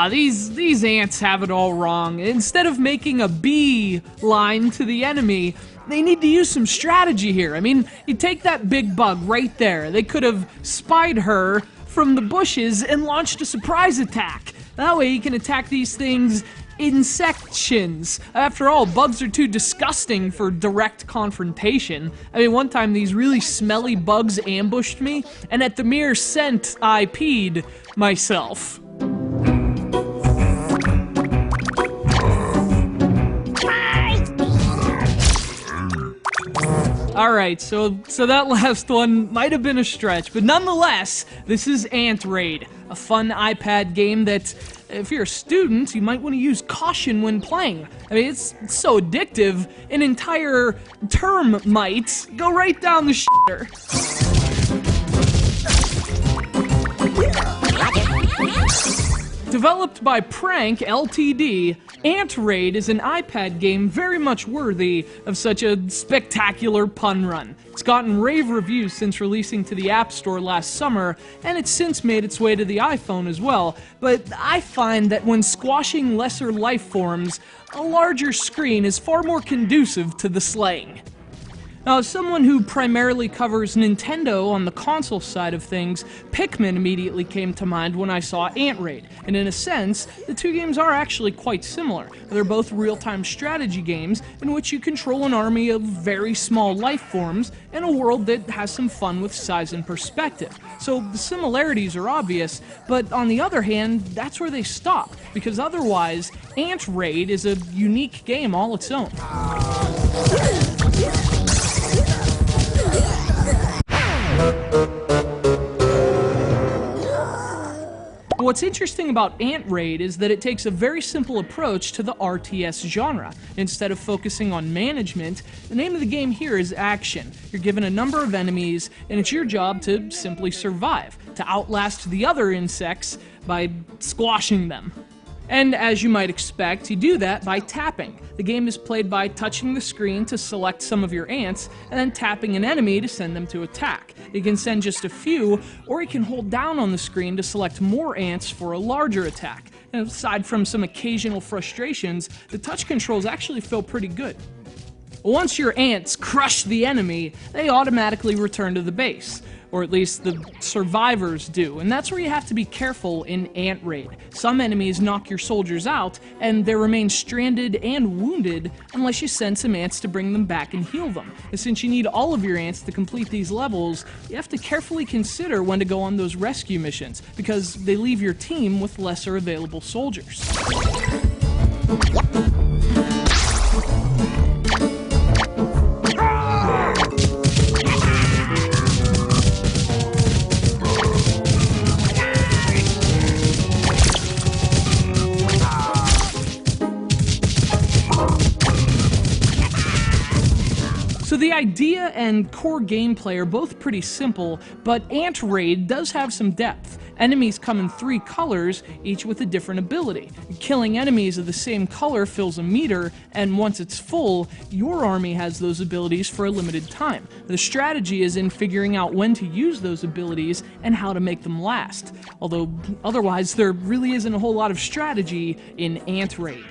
These ants have it all wrong. Instead of making a bee line to the enemy, they need to use some strategy here. I mean, you take that big bug right there. They could have spied her from the bushes and launched a surprise attack. That way you can attack these things in sections. After all, bugs are too disgusting for direct confrontation. I mean, one time these really smelly bugs ambushed me, and at the mere scent, I peed myself. Alright, so that last one might have been a stretch, but nonetheless, this is Ant Raid, a fun iPad game that, if you're a student, you might want to use caution when playing. I mean, it's so addictive, an entire term might go right down the shitter. Developed by Prank Ltd, Ant Raid is an iPad game very much worthy of such a spectacular pun run. It's gotten rave reviews since releasing to the App Store last summer, and it's since made its way to the iPhone as well, but I find that when squashing lesser life forms, a larger screen is far more conducive to the slaying. Now, as someone who primarily covers Nintendo on the console side of things, Pikmin immediately came to mind when I saw Ant Raid, and in a sense, the two games are actually quite similar. They're both real-time strategy games in which you control an army of very small life forms in a world that has some fun with size and perspective. So the similarities are obvious, but on the other hand, that's where they stop, because otherwise, Ant Raid is a unique game all its own. What's interesting about Ant Raid is that it takes a very simple approach to the RTS genre. Instead of focusing on management, the name of the game here is action. You're given a number of enemies, and it's your job to simply survive, to outlast the other insects by squashing them. And as you might expect, you do that by tapping. The game is played by touching the screen to select some of your ants, and then tapping an enemy to send them to attack. You can send just a few, or you can hold down on the screen to select more ants for a larger attack. And aside from some occasional frustrations, the touch controls actually feel pretty good. Once your ants crush the enemy, they automatically return to the base. Or at least the survivors do, and that's where you have to be careful in Ant Raid. Some enemies knock your soldiers out, and they remain stranded and wounded unless you send some ants to bring them back and heal them. And since you need all of your ants to complete these levels, you have to carefully consider when to go on those rescue missions, because they leave your team with lesser available soldiers. So the idea and core gameplay are both pretty simple, but Ant Raid does have some depth. Enemies come in 3 colors, each with a different ability. Killing enemies of the same color fills a meter, and once it's full, your army has those abilities for a limited time. The strategy is in figuring out when to use those abilities and how to make them last. Although, otherwise, there really isn't a whole lot of strategy in Ant Raid.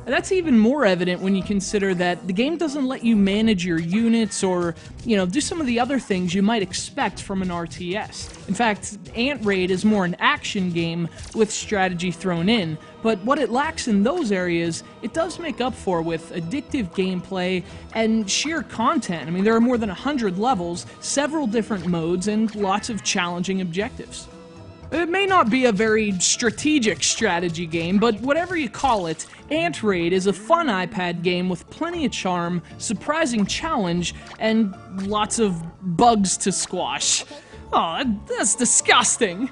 That's even more evident when you consider that the game doesn't let you manage your units or, do some of the other things you might expect from an RTS. In fact, Ant Raid is more an action game with strategy thrown in, but what it lacks in those areas, it does make up for with addictive gameplay and sheer content. I mean, there are more than 100 levels, several different modes, and lots of challenging objectives. It may not be a very strategic strategy game, but whatever you call it, Ant Raid is a fun iPad game with plenty of charm, surprising challenge, and lots of bugs to squash. Oh, that's disgusting!